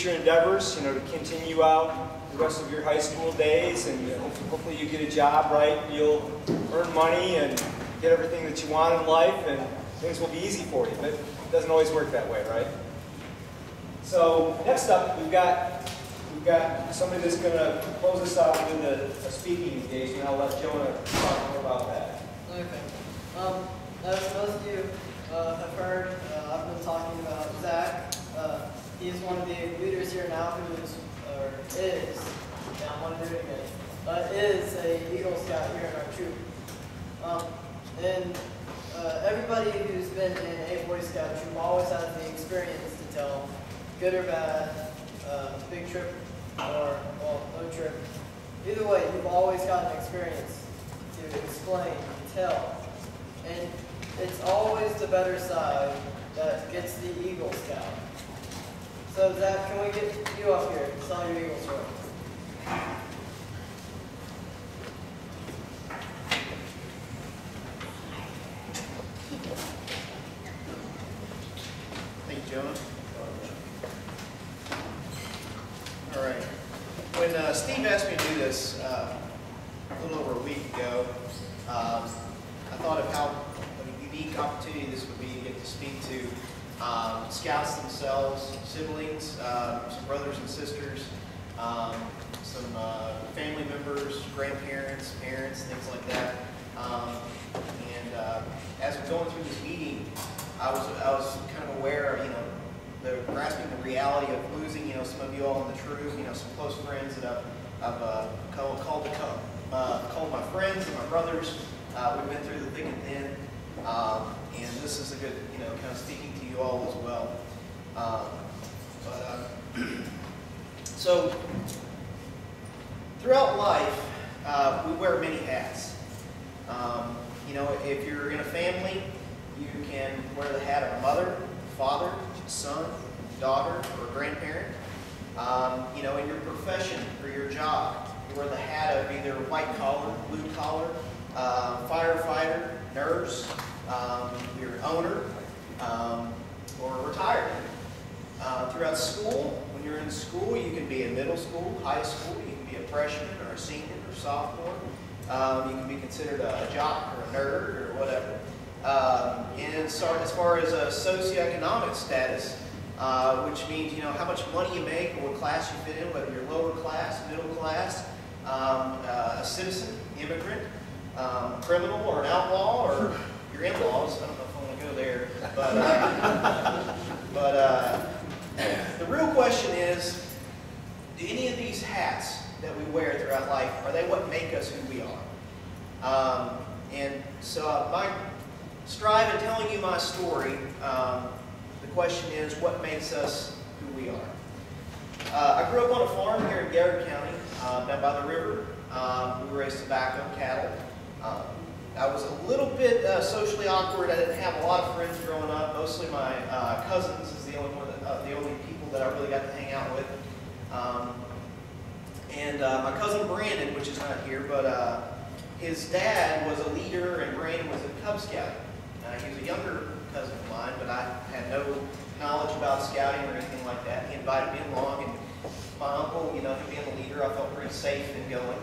future endeavors, you know, to continue out the rest of your high school days, and hopefully you get a job, right? You'll earn money and get everything that you want in life, and things will be easy for you. But it doesn't always work that way, right? So next up, we've got somebody that's going to close us out with a speaking engagement. I'll let Jonah talk more about that. Okay. As most of you have heard, I've been talking about Zach. He's one of the leaders here now who is, or is, yeah, I want to do it again, is a Eagle Scout here in our troop. And everybody who's been in a Boy Scout troop always has the experience to tell, good or bad, big trip or, well, no trip. Either way, you've always got an experience to explain, to tell. And it's always the better side that gets the Eagle Scout. So Zach, can we get you up here to tell your Eagle story? Thank you, Jonah. All right. When Steve asked me to do this a little over a week ago, I thought of how a unique opportunity this would be to get to speak to scouts themselves, siblings, some brothers and sisters, some family members, grandparents, parents, things like that. As we're going through this meeting, I was kind of aware of, grasping the reality of losing, some of you all in the troop, some close friends that I've called my friends and my brothers. We've been through the thick and thin, and this is a good, kind of speaking to you all as well. So throughout life, we wear many hats. If you're in a family, you can wear the hat of a mother, father, son, daughter, or grandparent. In your profession or your job, you wear the hat of either white collar, blue collar, firefighter, nurse, your owner, or retired. Throughout school, when you're in school, you can be in middle school, high school, you can be a freshman or a senior or sophomore. You can be considered a jock or a nerd or whatever. And so as far as a socioeconomic status, which means how much money you make or what class you fit in, whether you're lower class, middle class, a citizen, immigrant, criminal or an outlaw, or your in-laws. I don't know if I want to go there, but the real question is, do any of these hats that we wear throughout life, are they what make us who we are? And so my strive in telling you my story, the question is, what makes us who we are? I grew up on a farm here in Garrett County, down by the river. We raised tobacco, cattle. I was a little bit socially awkward. I didn't have a lot of friends growing up. Mostly my cousins is the only people that I really got to hang out with. My cousin Brandon, which is not here, but his dad was a leader, and Brandon was a Cub Scout. He was a younger cousin of mine, but I had no knowledge about scouting or anything like that. He invited me along, and my uncle, him being the leader, I felt pretty safe in going.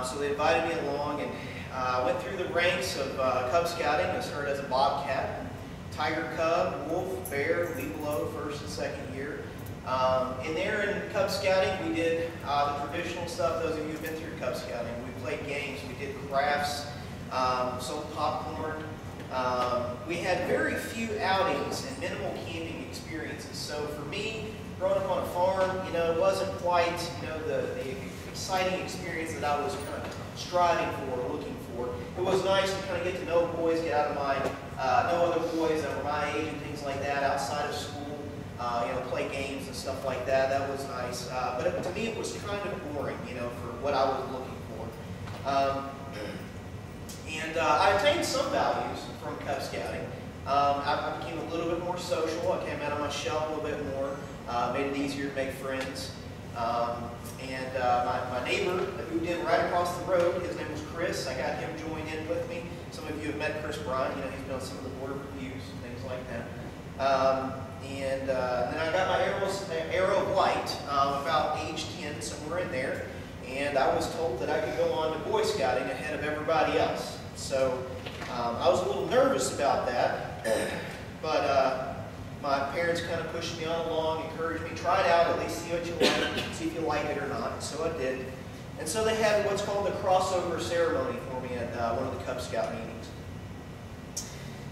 So they invited me along, and I went through the ranks of Cub Scouting. I started as a Bobcat, Tiger Cub, Wolf, Bear, Webelow, first and second year. And there in Cub Scouting, we did the traditional stuff. Those of you who've been through Cub Scouting, we played games, we did crafts, sold popcorn. We had very few outings and minimal camping experiences. So for me, growing up on a farm, it wasn't quite, the exciting experience that I was kind of striving for, or looking for. It was nice to kind of get to know boys, get out of my, know other boys that were my age and things like that outside of school. Play games and stuff like that. That was nice. But to me, it was kind of boring, for what I was looking for. I attained some values from Cub Scouting. I became a little bit more social. I came out of my shell a little bit more. Made it easier to make friends. My neighbor that moved in right across the road, his name was Chris. I got him joined in with me. Some of you have met Chris Bryant. He's done some of the border reviews and things like that. and then I got my arrow of light about age 10, somewhere in there. And I was told that I could go on to Boy Scouting ahead of everybody else. So I was a little nervous about that, but my parents kind of pushed me on along, encouraged me, try it out, at least see what you like, see if you like it or not. So I did. And so they had what's called the crossover ceremony for me at one of the Cub Scout meetings.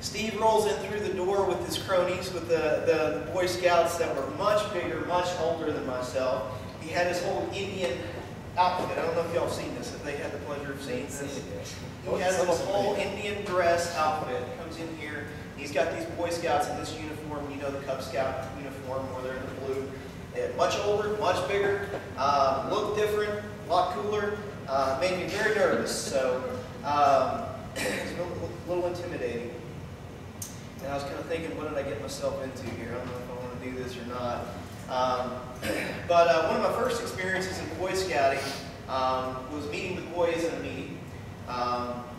Steve rolls in through the door with his cronies, with the Boy Scouts that were much bigger, much older than myself. He had his whole Indian outfit. I don't know if y'all seen this, if they had the pleasure of seeing this. He has this whole Indian dress outfit. Comes in here. He's got these Boy Scouts in this uniform, you know, the Cub Scout uniform where they're in the blue. They're much older, much bigger, looked different, a lot cooler. Made me very nervous, so it was a little intimidating. And I was kind of thinking, what did I get myself into here? I don't know if I want to do this or not. But one of my first experiences in Boy Scouting was meeting the boys in a meeting.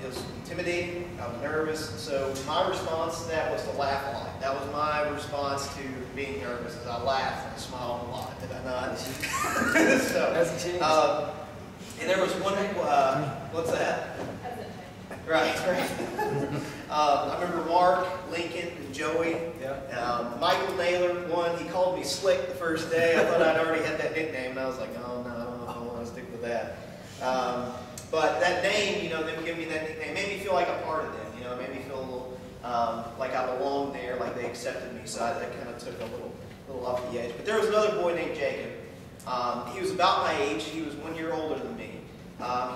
It was intimidating, I was nervous, so my response to that was to laugh a lot. That was my response to being nervous, is I laughed and I smiled a lot, did I not? So, Hasn't changed. and there was one, what's that? Right. I remember Mark, Lincoln, and Joey. Yeah. Michael Naylor, one, he called me Slick the first day. I thought I'd already had that nickname, and I was like, oh no, I don't know if I want to stick with that. But that name, you know, them giving me that nickname made me feel like a part of them. You know, it made me feel a little like I belonged there, like they accepted me. So that kind of took a little off the edge. But there was another boy named Jacob. He was about my age. He was 1 year older than me.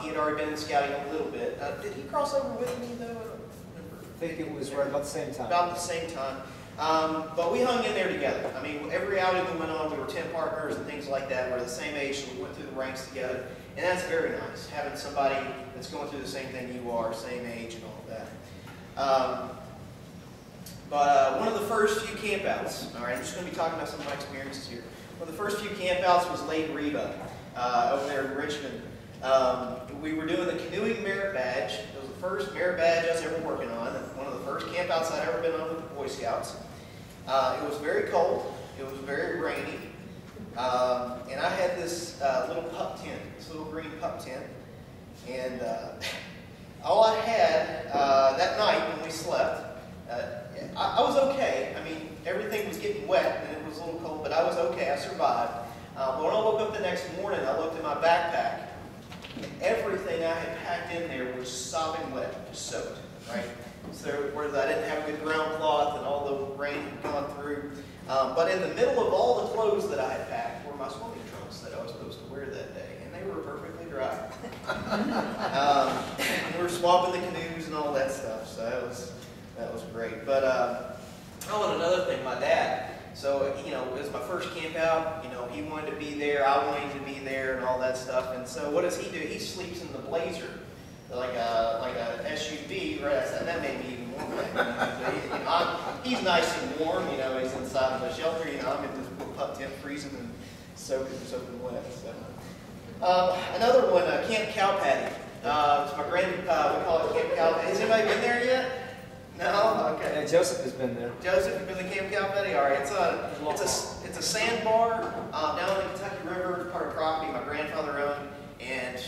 He had already been in scouting a little bit. Did he cross over with me though? I don't remember. I think it was right about the same time. About the same time. But we hung in there together. I mean, every outing we went on, we were 10 partners and things like that. We're the same age, so we went through the ranks together. And that's very nice, having somebody that's going through the same thing you are, same age and all of that. But one of the first few campouts, all right, I'm just going to be talking about some of my experiences here. One of the first few campouts was Lake Reba over there in Richmond. We were doing the canoeing merit badge. It was the first merit badge I was ever working on. One of the first campouts I'd ever been on with the Boy Scouts. It was very cold. It was very rainy. And I had this little pup tent, this little green pup tent. And all I had that night when we slept, I was okay. I mean, everything was getting wet and it was a little cold, but I was okay. I survived. But when I woke up the next morning, I looked at my backpack. Everything I had packed in there was sopping wet, just soaked, right? So where I didn't have a good ground cloth and all the rain had gone through. But in the middle of all the clothes that I had packed were my swimming trunks that I was supposed to wear that day, and they were perfectly dry. We were swapping the canoes and all that stuff, so that was great. But oh, and another thing, my dad. So, you know, it was my first camp out. You know, he wanted to be there, I wanted to be there, and all that stuff. And so, what does he do? He sleeps in the Blazer, like a SUV, right? And that made me even more mad. You know, he's nice and warm. You know, he's inside of a shelter. You know, I'm in this little pup tent, freezing and soaking wet. So, another one, Camp Cow Patty. It's my we call it Camp Cow Patty. Has anybody been there yet? No? Okay. Yeah, Joseph has been there. Joseph, you've been to Camp Cow Patty? All right. It's a sandbar down in the Kentucky River. It's part of property my grandfather owned. And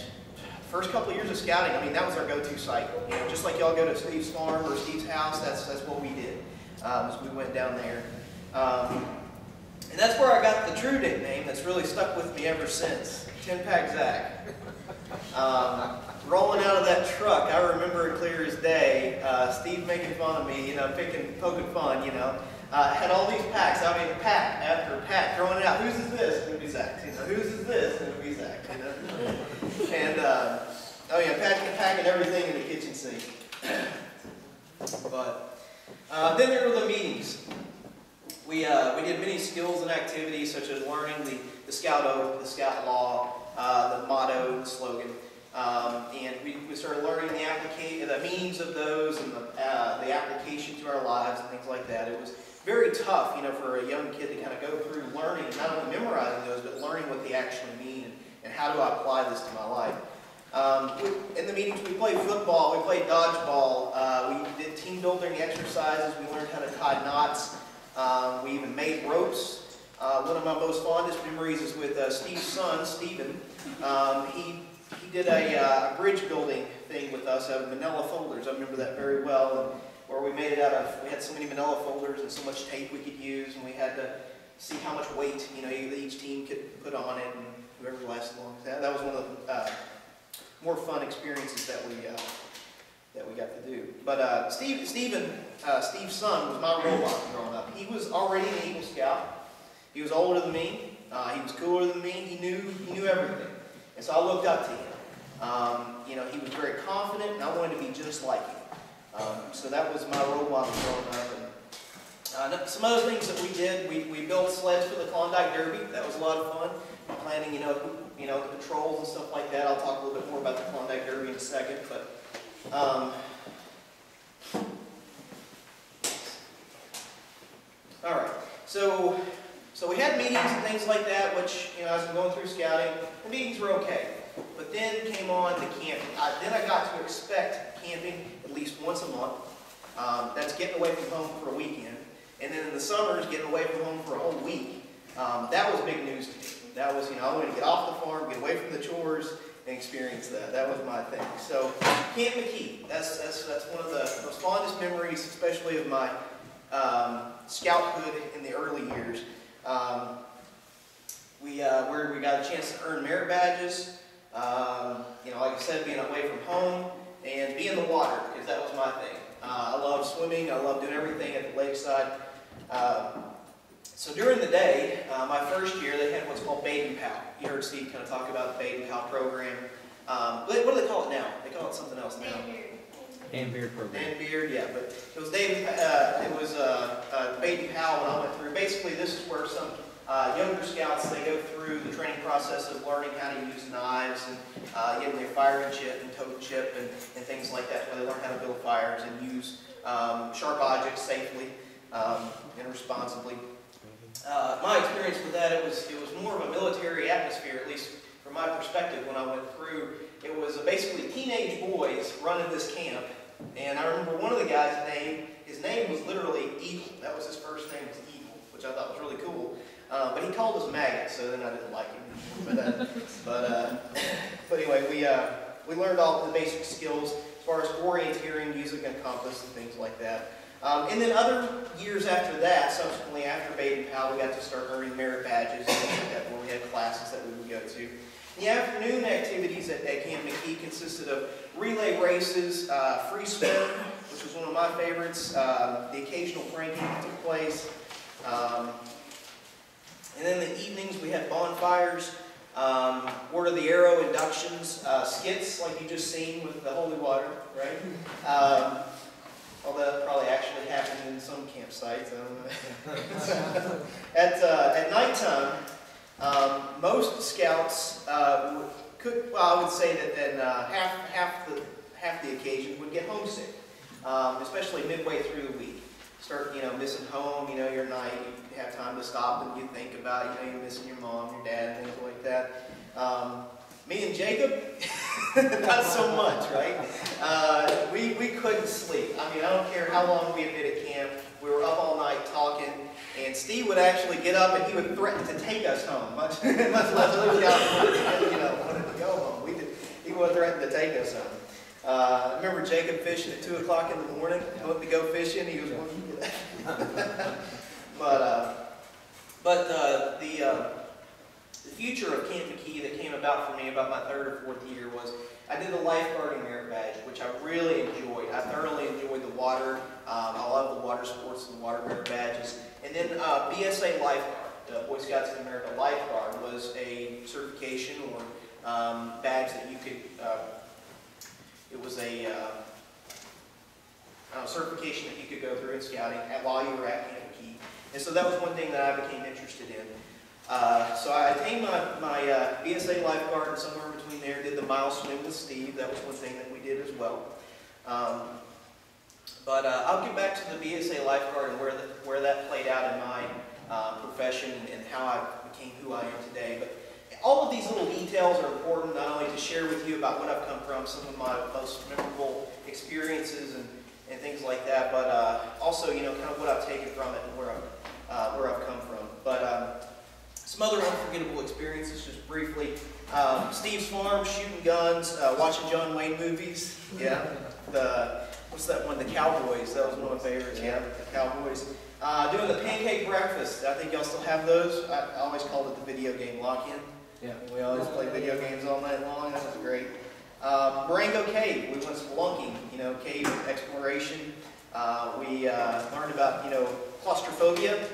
first couple of years of scouting, I mean, that was our go-to site. You know, just like y'all go to Steve's farm or Steve's house, that's what we did. As we went down there. And that's where I got the true nickname that's really stuck with me ever since. 10-Pack Zach. Rolling out of that truck, I remember it clear as day. Steve making fun of me, you know, poking fun, you know. Had all these packs. I mean, pack after pack, throwing it out. Whose is this? It would be Zach's. You know, whose is this? It would be Zach's. You know. And oh yeah, packing everything in the kitchen sink. But then there were the meetings. We did many skills and activities such as learning the Scout Oath, the Scout Law, the motto, the slogan. And we started learning the meanings of those and the application to our lives and things like that. It was very tough, you know, for a young kid to kind of go through learning, not only memorizing those, but learning what they actually mean and how do I apply this to my life. In the meetings, we played football, we played dodgeball, we did team building exercises, we learned how to tie knots. We even made ropes. One of my most fondest memories is with Steve's son, Stephen. He did a bridge building thing with us out of manila folders. I remember that very well. And where we made it out of, we had so many manila folders and so much tape we could use, and we had to see how much weight, each team could put on it, and whoever lasted long. That was one of the more fun experiences that we got to do. But Steve's son was my role model growing up. He was already an Eagle Scout. He was older than me. He was cooler than me. He knew everything, and so I looked up to him. He was very confident, and I wanted to be just like him. So that was my role model growing up. And some other things that we did, we built sleds for the Klondike Derby. That was a lot of fun. Planning, the patrols and stuff like that. I'll talk a little bit more about the Klondike Derby in a second. But all right. So we had meetings and things like that, which as I'm going through scouting, the meetings were okay. But then came on the camping. Then I got to expect camping at least once a month. That's getting away from home for a weekend. And then in the summers, getting away from home for a whole week. That was big news to me. That was, I wanted to get off the farm, get away from the chores, and experience that. That was my thing. So Camp McKee, that's one of the most fondest memories, especially of my scouthood in the early years. We got a chance to earn merit badges. Like I said, being away from home and be in the water, because that was my thing. I love swimming. I love doing everything at the lakeside. So during the day, my first year, they had what's called Bait and Pal. You heard Steve kind of talk about the Bait and Pal program. What do they call it now? They call it something else now. Dan Beard program. Dan Beard, yeah. But it was Bait and Pal when I went through. Basically, this is where some younger scouts, they go through the training process of learning how to use knives and getting their firing chip and totem chip and things like that, where they learn how to build fires and use sharp objects safely and responsibly. My experience with that, it was more of a military atmosphere, at least from my perspective when I went through. It was basically teenage boys running this camp, and I remember one of the guys' his name was literally Eagle. That was his first name, was Eagle, which I thought was really cool. But he called us maggots, so then I didn't like him. But anyway, we learned all the basic skills as far as orienteering, using a compass, and things like that. And then other years after that, subsequently after Bait and Pal, we got to start earning merit badges and things like that, where we had classes that we would go to. The afternoon activities at Camp McKee consisted of relay races, free swim, which was one of my favorites, the occasional pranking that took place. And then in the evenings, we had bonfires, Word of the Arrow inductions, skits like you just seen with the holy water, right? Although that probably actually happened in some campsites, I don't know. At nighttime, most scouts I would say that then half the occasions would get homesick, especially midway through the week. Start, missing home, your night, you have time to stop and you think about, you're missing your mom, your dad, things like that. Me and Jacob, not so much, right? We couldn't sleep. I mean, I don't care how long we had been at camp. We were up all night talking, and Steve would actually get up and he would threaten to take us home, much less we wanted to go home. He would threaten to take us home. I remember Jacob fishing at 2 o'clock in the morning. I went to go fishing. He was wanting to get the future of Camp McKee that came about for me about my 3rd or 4th year was I did the lifeguarding merit badge, which I really enjoyed. I thoroughly enjoyed the water. I love the water sports and the water merit badges. And then BSA lifeguard, the Boy Scouts of America lifeguard, was a certification or badge that you could. It was a certification that you could go through in scouting while you were at Camp McKee. And so that was one thing that I became interested in. So I attained my BSA lifeguard, and somewhere in between there did the mile swim with Steve. That was one thing that we did as well. But I'll get back to the BSA lifeguard and where that played out in my profession and how I became who I am today. But all of these little details are important, not only to share with you about what I've come from, some of my most memorable experiences and things like that, but also, kind of what I've taken from it and where where I've come from. But some other unforgettable experiences, just briefly. Steve's Farm, shooting guns, watching John Wayne movies. Yeah. What's that one? The Cowboys. That was one of my favorites. Yeah, the Cowboys. Doing the pancake breakfast. I think y'all still have those. I always called it the video game lock-in. Yeah. We always played video games all night long. That was great. Marengo Cave. We went spelunking. Cave exploration. We learned about claustrophobia.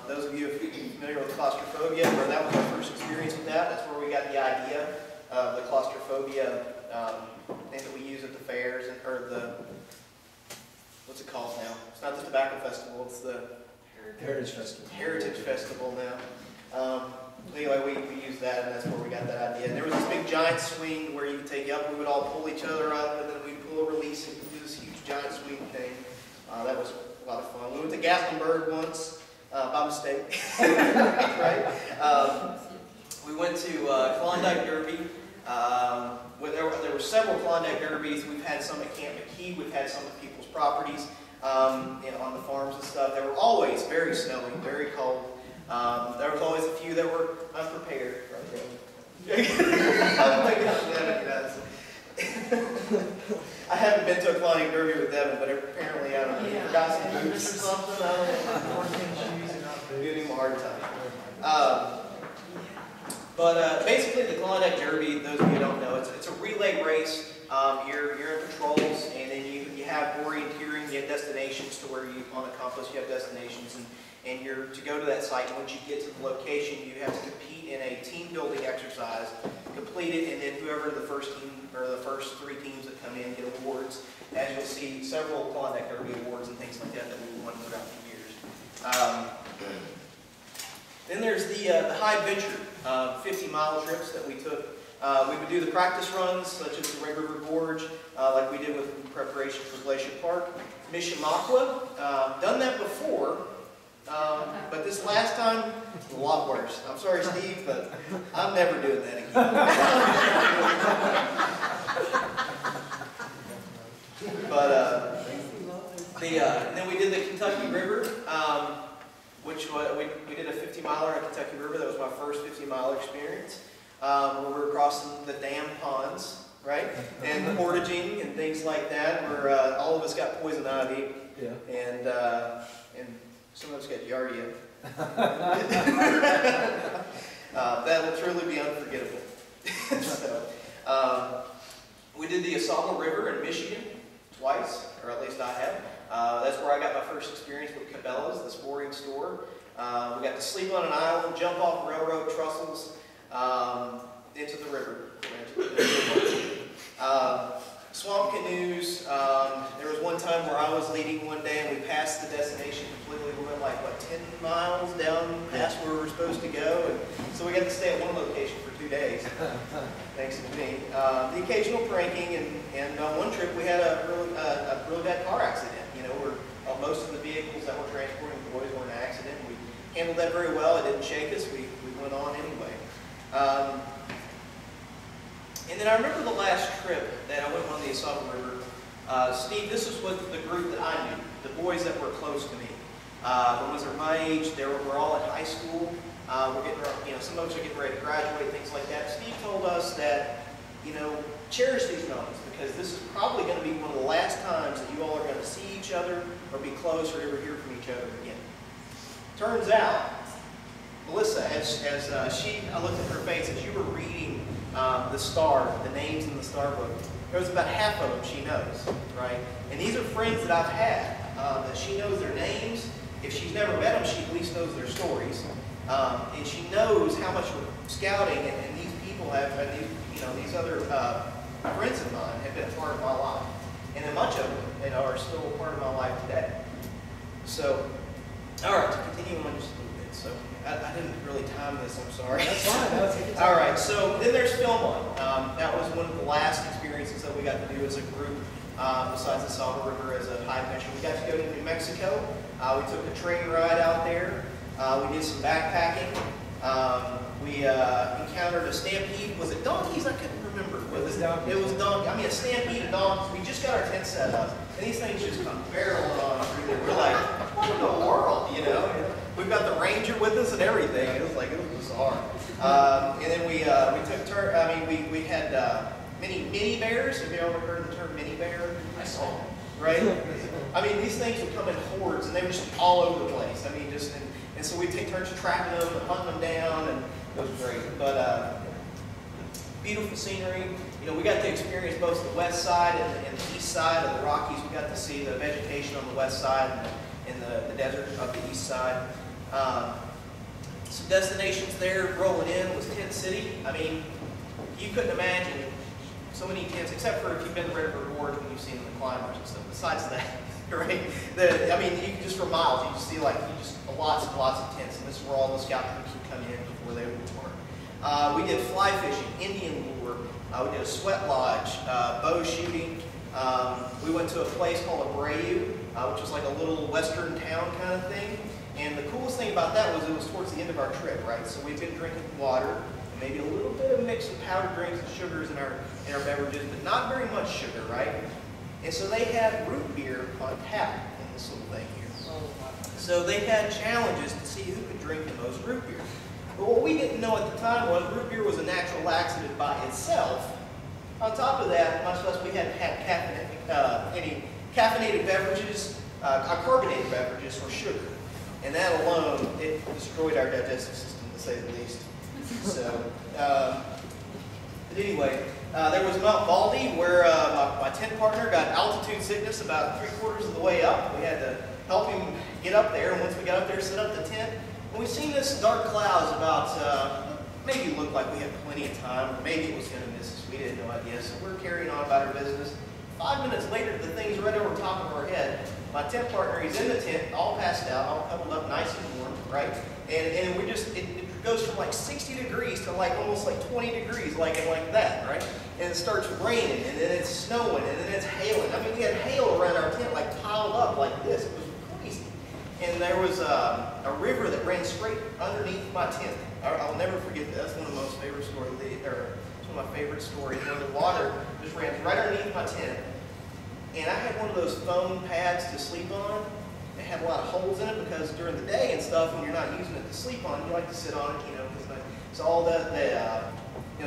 Those of you who are familiar with claustrophobia, where that was our first experience with that. That's where we got the idea of the claustrophobia thing that we use at the fairs, or the, what's it called now? It's not the Tobacco Festival, it's the Heritage Festival. Heritage Festival now. Anyway, we used that, and that's where we got that idea. And there was this big giant swing where you could take you up, we would all pull each other up, and then we'd pull a release and do this huge giant swing thing. That was a lot of fun. We went to Gatlinburg once, by mistake, right? We went to Klondike Derby. There were several Klondike Derbies. We've had some at Camp McKee. We've had some at people's properties, on the farms and stuff. They were always very snowy, very cold. There was always a few that were unprepared. Oh my gosh, Devin, I haven't been to a Klondike Derby with Devin, but apparently, I don't know, he forgot some boots or something. I don't know. Giving him a hard time. But basically, the Klondike Derby, those of you who don't know, it's a relay race. You're in patrols, and then you have orienteering, you have destinations to where you, on a compass, you have destinations, and you're to go to that site. And once you get to the location, you have to compete in a team building exercise, complete it, and then whoever the first team, or the first 3 teams that come in get awards. As you'll see, several Klondike Derby awards and things like that we won throughout the years. Then there's the high adventure 50-mile trips that we took. We would do the practice runs, such as the Red River Gorge, like we did with preparation for Glacier Park. Mishawaka, done that before, but this last time, a lot worse. I'm sorry, Steve, but I'm never doing that again. But and then we did the Kentucky River, which we did a 50-miler at Kentucky River. That was my first 50-mile experience. Where we were crossing the dam ponds, right? And portaging and things like that, where all of us got poison ivy, and some of us got giardia. That will truly be unforgettable. So, we did the Osama River in Michigan twice, or at least I have. That's where I got my first experience with Cabela's, the sporting store. We got to sleep on an island, jump off railroad trestles, into the river. Swamp canoes. There was one time where I was leading one day and we passed the destination completely. We went like, 10 miles down past where we were supposed to go. And so we got to stay at one location for 2 days, thanks to me. The occasional pranking, and on one trip we had a really bad car accident. Where most of the vehicles that were transporting the boys were in an accident. We handled that very well. It didn't shake us. We went on anyway. And then I remember the last trip that I went on the Osama River. Steve, this is what the group that I knew, the boys that were close to me. The ones that were my age, we're all in high school. We're getting, some of us are getting ready to graduate, things like that. Steve told us that, cherish these moments, because this is probably going to be one of the last times that you all are going to see each other or be close or ever hear from each other again. Turns out, Melissa, I looked at her face as you were reading the names in the star book. There was about half of them she knows, right? And these are friends that I've had, that she knows their names. If she's never met them, she at least knows their stories. And she knows how much scouting and these people have, these other friends of mine have been a part of my life. And then much of them are still a part of my life today. So, all right, to continue on just a little bit. So, I didn't really time this, I'm sorry. That's fine. All right, so then there's Philmont. That was one of the last experiences that we got to do as a group, besides the Salva River as a high adventure. We got to go to New Mexico. We took a train ride out there. We did some backpacking. We encountered a stampede. Was it donkeys? I couldn't remember. It was donkeys. It was donkeys. I mean, a stampede of donkeys. We just got our tent set up, and these things just come barreling on through there. We're like, what in the world, you know? We've got the ranger with us and everything. It was bizarre. And then we took turn. I mean, we had mini bears. Have you ever heard the term mini bear? I saw them. Right? I mean, these things would come in hordes, and they were just all over the place. I mean, and so we'd take turns trapping them and hunting them down, and it was great. But beautiful scenery. You know, we got to experience both the west side and the east side of the Rockies. We got to see the vegetation on the west side and the desert of the east side. Some destinations there rolling in was Tent City. I mean, you couldn't imagine so many tents, except for if you've been to Red River Gorge when you've seen the climbers and stuff. Besides that, right? I mean, you can just for miles, you just see lots and lots of tents, and this is where all the scout troops would come in before they would return. We did fly fishing, Indian lure. We did a sweat lodge, bow shooting. We went to a place called Abreu, which was like a little western town kind of thing. And the coolest thing about that was it was towards the end of our trip, right? So we've been drinking water, and maybe a little bit of mix of powdered drinks and sugars in our beverages, but not very much sugar, right? And so they had root beer on tap in this little thing here. So they had challenges to see who could drink the most root beer. But what we didn't know at the time was root beer was a natural laxative by itself. On top of that, much less we hadn't had any caffeinated beverages, carbonated beverages, or sugar. And that alone, it destroyed our digestive system, to say the least. So, but anyway, there was Mount Baldy, where my tent partner got altitude sickness about 3/4 of the way up. We had to help him get up there, and once we got up there, set up the tent. And we seen this dark clouds about, maybe it looked like we had plenty of time, or maybe it was going to miss us. We had no idea. So we're carrying on about our business. 5 minutes later, the thing's right over top of our head. My tent partner, he's in the tent, all passed out, all cuddled up nice and warm, right? And we just, it goes from like 60 degrees to like almost like 20 degrees, like that, right? And it starts raining, and then it's snowing, and then it's hailing. I mean, we had hail around our tent, like piled up like this. It was crazy. And there was a river that ran straight underneath my tent. I'll never forget that. That's one of my most favorite stories, one of my favorite stories, where the water just ran right underneath my tent. And I had one of those foam pads to sleep on. It had a lot of holes in it because during the day and stuff, when you're not using it to sleep on, you like to sit on it, you know. So all the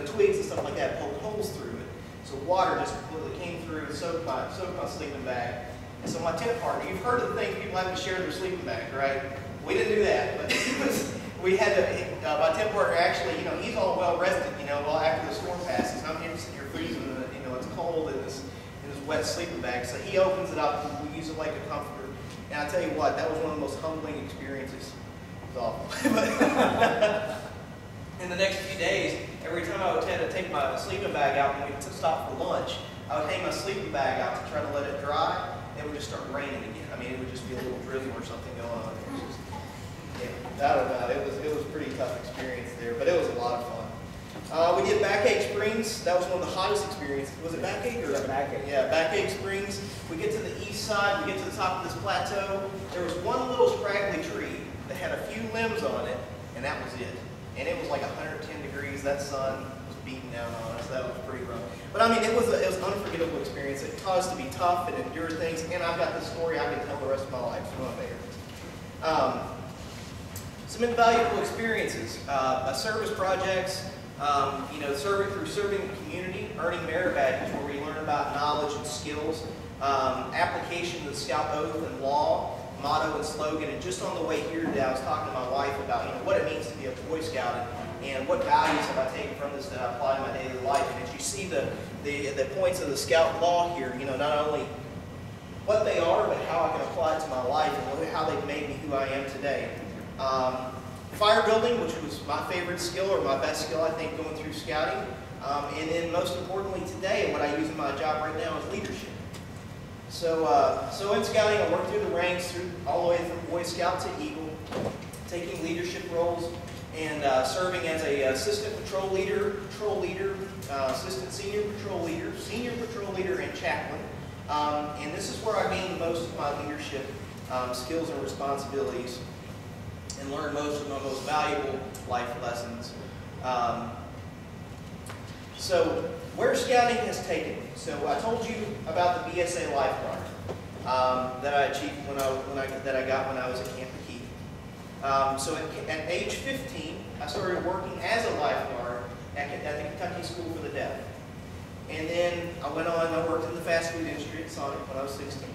twigs and stuff like that poked holes through it. So water just completely came through and soaked my sleeping bag. And so my tent partner, you've heard of the thing people have to share their sleeping bags, right? We didn't do that, but we had to. My tent partner actually, you know, he's all well rested, you know, well after the storm passes. And I'm here sitting here freezing, and you know, it's cold in this wet sleeping bag. So he opens it up, and we use it like a comforter. And I tell you what, that was one of the most humbling experiences. It was awful. In the next few days, every time I would tend to take my sleeping bag out when we stopped for lunch, I would hang my sleeping bag out to try to let it dry. It would just start raining again. I mean, it would just be a little drizzle or something going on. It was just, yeah, I don't know. It was a pretty tough experience there, but it was a lot of fun. We did Backache Springs. That was one of the hottest experiences. Was it Backache? Yeah, Backache. Yeah, Backache Springs. We get to the east side. We get to the top of this plateau. There was one little scraggly tree that had a few limbs on it, and that was it. And it was like 110 degrees. That sun was beating down on us. That was pretty rough. But I mean, it was an unforgettable experience. It taught us to be tough and endure things. And I've got this story I can tell the rest of my life. It's one of my favorites. Some invaluable experiences. Service projects. You know, serving the community, earning merit badges where we learn about knowledge and skills, application of the Scout Oath and law, motto and slogan. And just on the way here today, I was talking to my wife about what it means to be a Boy Scout and what values have I taken from this that I apply to my daily life. And as you see the points of the Scout law here, you know, not only what they are, but how I can apply it to my life and how they've made me who I am today. Fire building, which was my favorite skill, or my best skill, I think, going through scouting. And then most importantly today, and what I use in my job right now, is leadership. So in scouting, I worked through the ranks, all the way from Boy Scout to Eagle, taking leadership roles, and serving as a assistant patrol leader, assistant senior patrol leader, and chaplain. And this is where I gained most of my leadership skills and responsibilities, and learn most of my most valuable life lessons. So where scouting has taken me. So I told you about the BSA lifeguard. that I achieved that I got when I was at Camp McKee. So at age 15, I started working as a lifeguard at the Kentucky School for the Deaf. And then I went on, I worked in the fast food industry at Sonic when I was 16.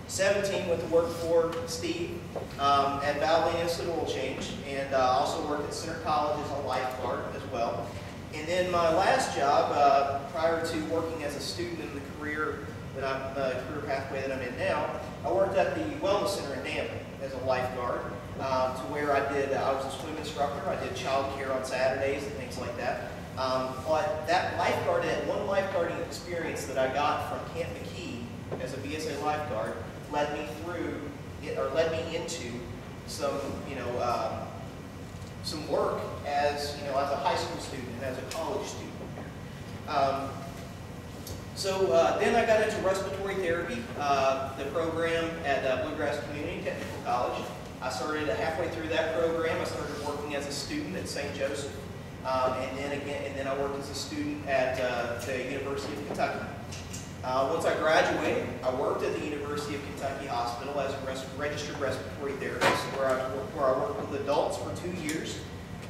17, went to work for Steve at Valvoline Instant Oil Change, and also worked at Center College as a lifeguard as well. And then my last job, prior to working as a student in the career career pathway that I'm in now, I worked at the Wellness Center in Danville as a lifeguard, to where I was a swim instructor. I did child care on Saturdays and things like that. But that one lifeguarding experience that I got from Camp McKee as a BSA lifeguard led me into some, some work as a high school student and as a college student. Then I got into respiratory therapy, the program at Bluegrass Community Technical College. I started halfway through that program. I started working as a student at St. Joseph, and then I worked as a student at the University of Kentucky. Once I graduated, I worked at the University of Kentucky Hospital as a registered respiratory therapist, where I worked with adults for 2 years.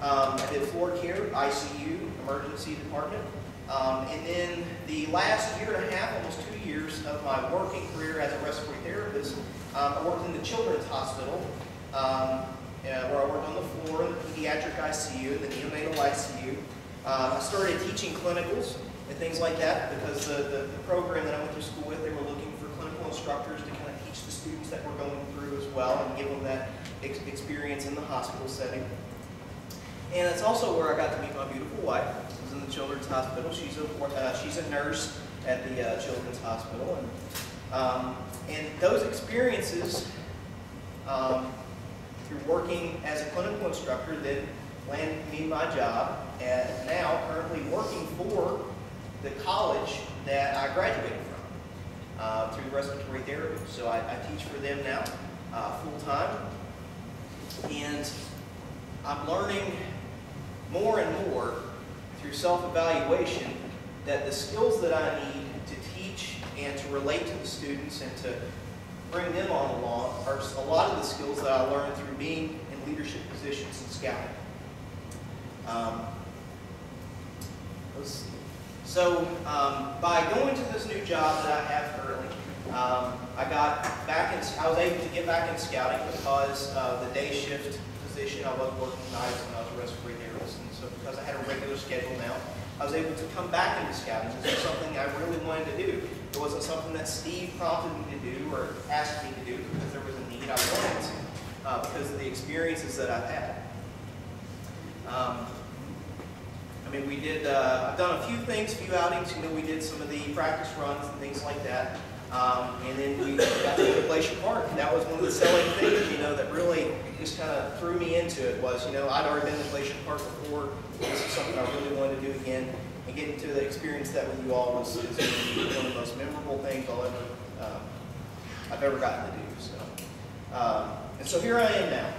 I did floor care, ICU, emergency department. And then the last year and a half, almost 2 years of my working career as a respiratory therapist, I worked in the Children's Hospital, where I worked on the floor in the pediatric ICU, the neonatal ICU. I started teaching clinicals and things like that because the program that I went to school with, they were looking for clinical instructors to kind of teach the students that were going through as well and give them that experience in the hospital setting. And it's also where I got to meet my beautiful wife. I was in the Children's Hospital. She's a nurse at the Children's Hospital, and those experiences through working as a clinical instructor then landed me my job, and now currently working for the college that I graduated from through respiratory therapy. So I teach for them now full time, and I'm learning more and more through self-evaluation that the skills that I need to teach and to relate to the students and to bring them on along are a lot of the skills that I learned through being in leadership positions in Scouting. Let's see. So by going to this new job that I have currently, I was able to get back in Scouting because of the day shift position. I was working nights when I was a respiratory therapist, and so because I had a regular schedule now, I was able to come back into Scouting. This was something I really wanted to do. It wasn't something that Steve prompted me to do or asked me to do because there was a need I wanted to, because of the experiences that I've had. I've done a few things, few outings. We did some of the practice runs and things like that. And then we got to go to Glacier Park. And that was one of the selling things, that really just kind of threw me into it was, I'd already been to Glacier Park before. This is something I really wanted to do again. And getting to the experience that with you all is one of the most memorable things I've ever gotten to do. And so here I am now.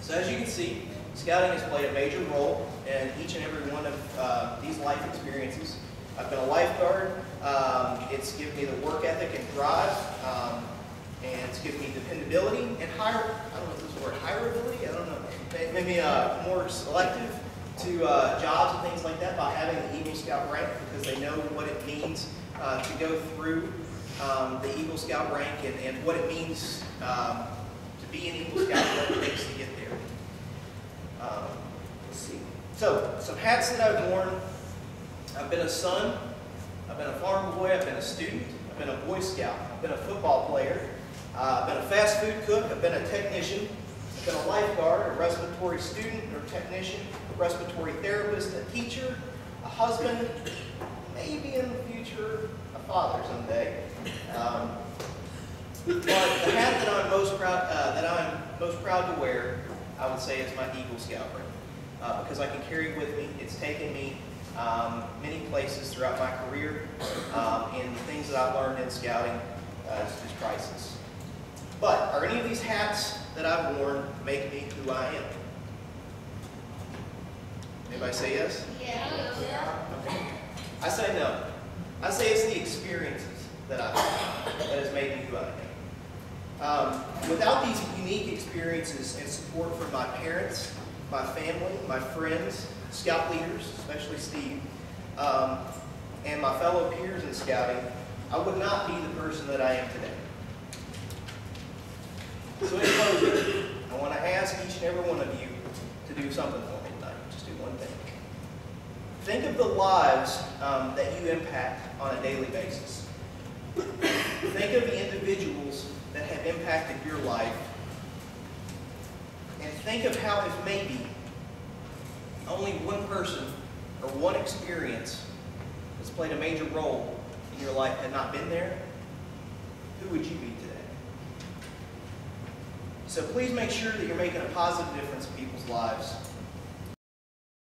So as you can see, Scouting has played a major role in each and every one of these life experiences. I've been a lifeguard. It's given me the work ethic and drive, and it's given me dependability and hireability, I don't know. Maybe more selective to jobs and things like that by having the Eagle Scout rank, because they know what it means to go through the Eagle Scout rank and what it means to be an Eagle Scout, what it takes to get there. Let's see. So, some hats that I've worn. I've been a son, I've been a farm boy, I've been a student, I've been a Boy Scout, I've been a football player, I've been a fast food cook, I've been a technician, I've been a lifeguard, a respiratory student or technician, a respiratory therapist, a teacher, a husband, maybe in the future, a father someday. But the hat that I'm most proud to wear, I would say, is my Eagle Scout ring, because I can carry it with me. It's taken me many places throughout my career, and the things that I've learned in Scouting is just priceless. But are any of these hats that I've worn make me who I am? Anybody say yes? Yeah. Okay. I say no. I say it's the experiences that I've had that has made me who I am. Without these unique experiences and support from my parents, my family, my friends, Scout leaders, especially Steve, and my fellow peers in Scouting, I would not be the person that I am today. So in closing, I want to ask each and every one of you to do something for me tonight. Just do one thing. Think of the lives that you impact on a daily basis. Think of the individuals that have impacted your life. And think of how if maybe only one person or one experience that's played a major role in your life had not been there, who would you be today? So please make sure that you're making a positive difference in people's lives.